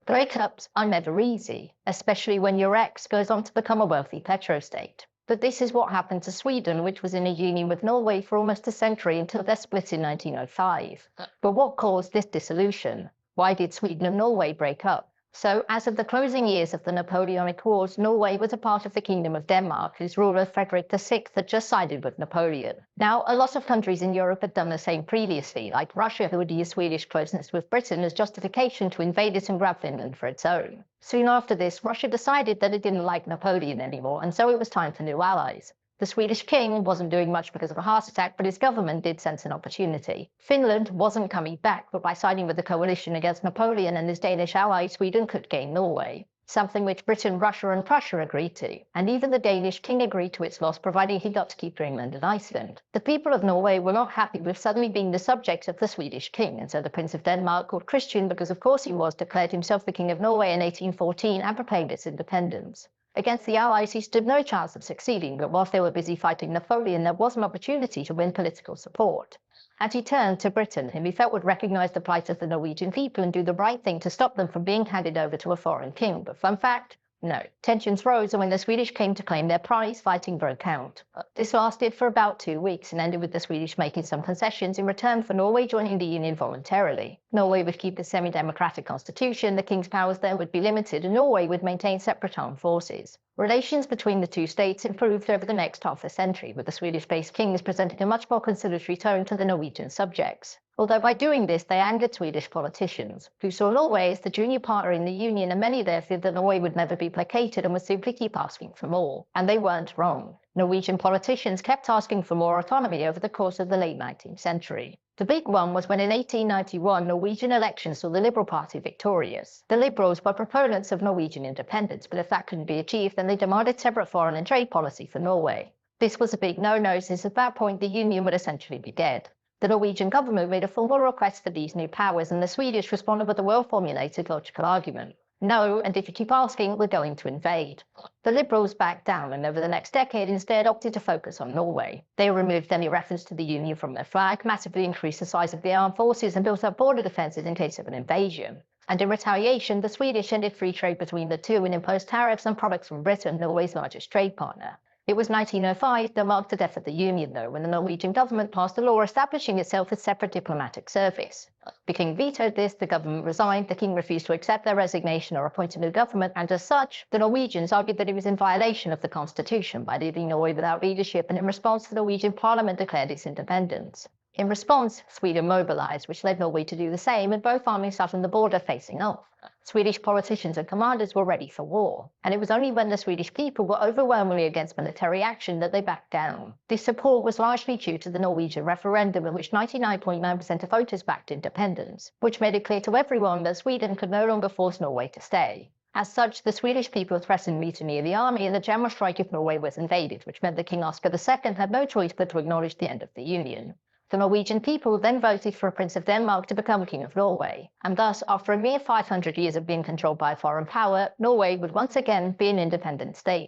Breakups are never easy, especially when your ex goes on to become a wealthy petrostate. But this is what happened to Sweden, which was in a union with Norway for almost a century until their split in 1905. But what caused this dissolution? Why did Sweden and Norway break up? So, as of the closing years of the Napoleonic Wars, Norway was a part of the Kingdom of Denmark, whose ruler Frederick VI had just sided with Napoleon. Now, a lot of countries in Europe had done the same previously, like Russia, who would use Swedish closeness with Britain as justification to invade it and grab Finland for its own. Soon after this, Russia decided that it didn't like Napoleon anymore, and so it was time for new allies. The Swedish king wasn't doing much because of a heart attack, but his government did sense an opportunity. Finland wasn't coming back, but by siding with the coalition against Napoleon and his Danish ally, Sweden could gain Norway, something which Britain, Russia and Prussia agreed to. And even the Danish king agreed to its loss, providing he got to keep Greenland and Iceland. The people of Norway were not happy with suddenly being the subjects of the Swedish king, and so the Prince of Denmark, called Christian because of course he was, declared himself the King of Norway in 1814 and proclaimed its independence. Against the Allies, he stood no chance of succeeding, but whilst they were busy fighting Napoleon, there was an opportunity to win political support. And he turned to Britain, whom he felt would recognise the plight of the Norwegian people and do the right thing to stop them from being handed over to a foreign king. But fun fact, no. Tensions rose, and when the Swedish came to claim their prize, fighting broke out. This lasted for about 2 weeks and ended with the Swedish making some concessions in return for Norway joining the Union voluntarily. Norway would keep a semi-democratic constitution, the king's powers there would be limited, and Norway would maintain separate armed forces. Relations between the two states improved over the next half a century, with the Swedish-based kings presenting a much more conciliatory tone to the Norwegian subjects. Although by doing this, they angered Swedish politicians, who saw Norway as the junior partner in the Union, and many there feared that Norway would never be placated and would simply keep asking for more. And they weren't wrong. Norwegian politicians kept asking for more autonomy over the course of the late 19th century. The big one was when in 1891 Norwegian elections saw the Liberal Party victorious. The Liberals were proponents of Norwegian independence, but if that couldn't be achieved, then they demanded separate foreign and trade policy for Norway. This was a big no-no, since at that point the Union would essentially be dead. The Norwegian government made a formal request for these new powers, and the Swedish responded with a well-formulated logical argument. No, and if you keep asking, we're going to invade. The Liberals backed down, and over the next decade instead opted to focus on Norway. They removed any reference to the Union from their flag, massively increased the size of the armed forces, and built up border defences in case of an invasion. And in retaliation, the Swedish ended free trade between the two and imposed tariffs on products from Britain, Norway's largest trade partner. It was 1905 that marked the death of the Union, though, when the Norwegian government passed a law establishing itself as separate diplomatic service. The king vetoed this, the government resigned, the king refused to accept their resignation or appoint a new government, and as such, the Norwegians argued that it was in violation of the constitution by leaving Norway without leadership, and in response, the Norwegian parliament declared its independence. In response, Sweden mobilized, which led Norway to do the same, and both armies sat on the border facing off. Swedish politicians and commanders were ready for war, and it was only when the Swedish people were overwhelmingly against military action that they backed down. This support was largely due to the Norwegian referendum, in which 99.9% of voters backed independence, which made it clear to everyone that Sweden could no longer force Norway to stay. As such, the Swedish people threatened mutiny of the army and the general strike if Norway was invaded, which meant that King Oscar II had no choice but to acknowledge the end of the Union. The Norwegian people then voted for a Prince of Denmark to become King of Norway, and thus, after a mere 500 years of being controlled by a foreign power, Norway would once again be an independent state.